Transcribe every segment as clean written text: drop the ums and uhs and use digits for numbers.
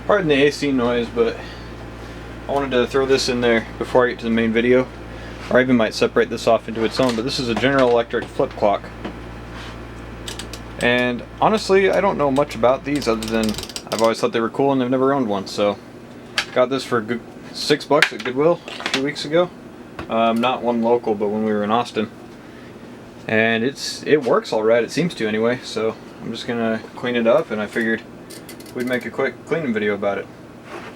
Pardon the AC noise, but I wanted to throw this in there before I get to the main video. Or I even might separate this off into its own, but this is a General Electric flip clock. And honestly, I don't know much about these other than I've always thought they were cool and I've never owned one, so got this for $6 at Goodwill a few weeks ago. Not one local, but when we were in Austin. And it works alright, it seems to anyway, so I'm just gonna clean it up, and I figured we'd make a quick cleaning video about it.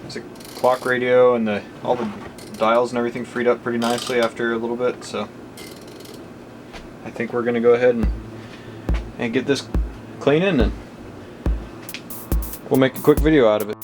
It's a clock radio, and all the dials and everything freed up pretty nicely after a little bit, so I think we're gonna go ahead and get this cleaning, and we'll make a quick video out of it.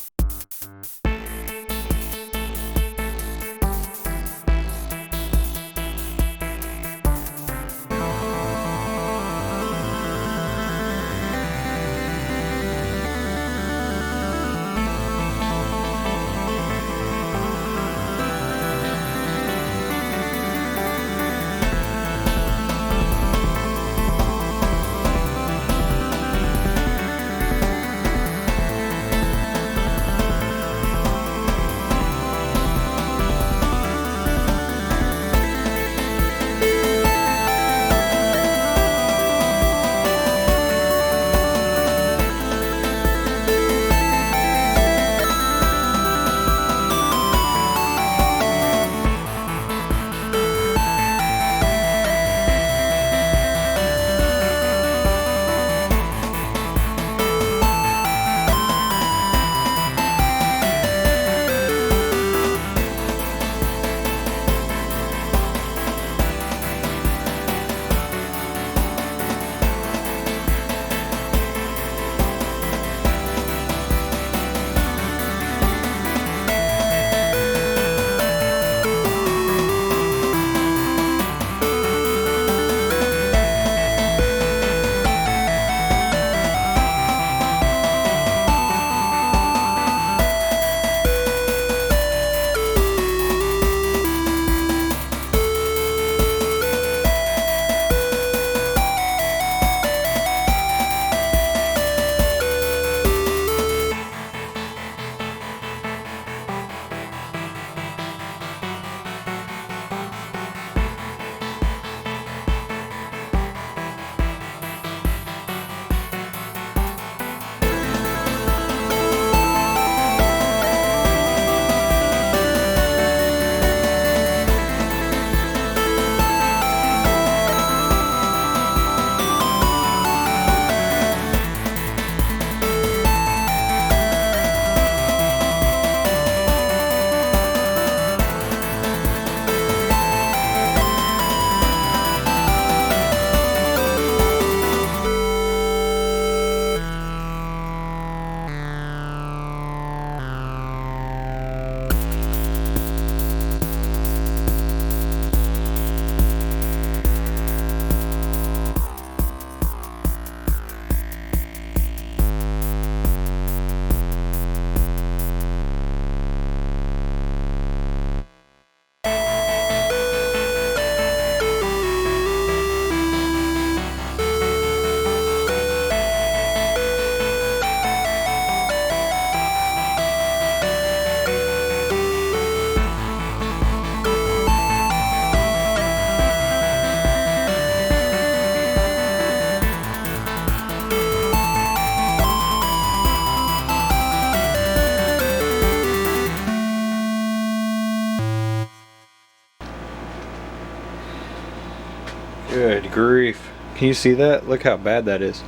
Good grief. Can you see that? Look how bad that is.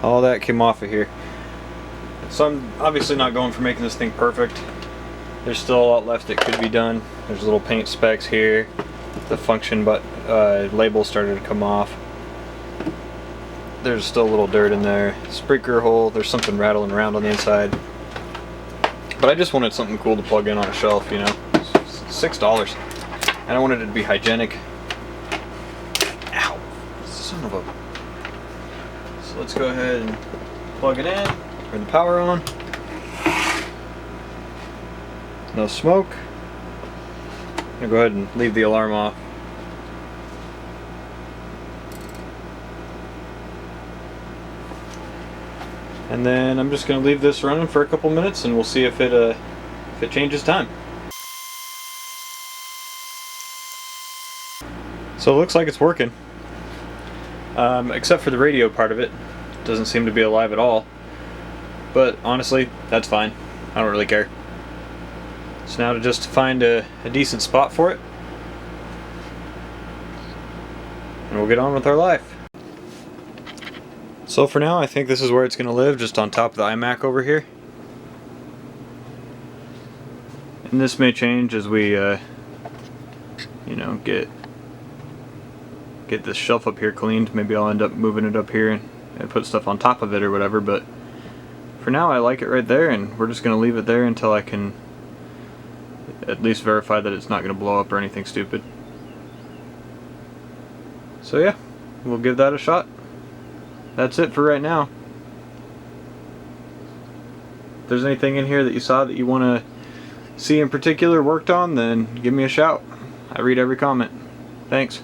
All that came off of here. So I'm obviously not going for making this thing perfect. There's still a lot left that could be done. There's little paint specks here. The function label started to come off. There's still a little dirt in there. Sprinkler hole, there's something rattling around on the inside. But I just wanted something cool to plug in on a shelf, you know. It's $6. And I wanted it to be hygienic. Ow! Son of a... So let's go ahead and plug it in. Turn the power on. No smoke. I'm gonna go ahead and leave the alarm off. And then I'm just going to leave this running for a couple minutes and we'll see if it changes time. So it looks like it's working. Except for the radio part of it. Doesn't seem to be alive at all. But honestly, that's fine. I don't really care. So now to just find a decent spot for it. And we'll get on with our life. So for now, I think this is where it's going to live, just on top of the iMac over here. And this may change as we, you know, get this shelf up here cleaned. Maybe I'll end up moving it up here and put stuff on top of it or whatever, but for now I like it right there, and we're just going to leave it there until I can at least verify that it's not going to blow up or anything stupid. So yeah, we'll give that a shot. That's it for right now. If there's anything in here that you saw that you want to see in particular worked on, then give me a shout. I read every comment. Thanks.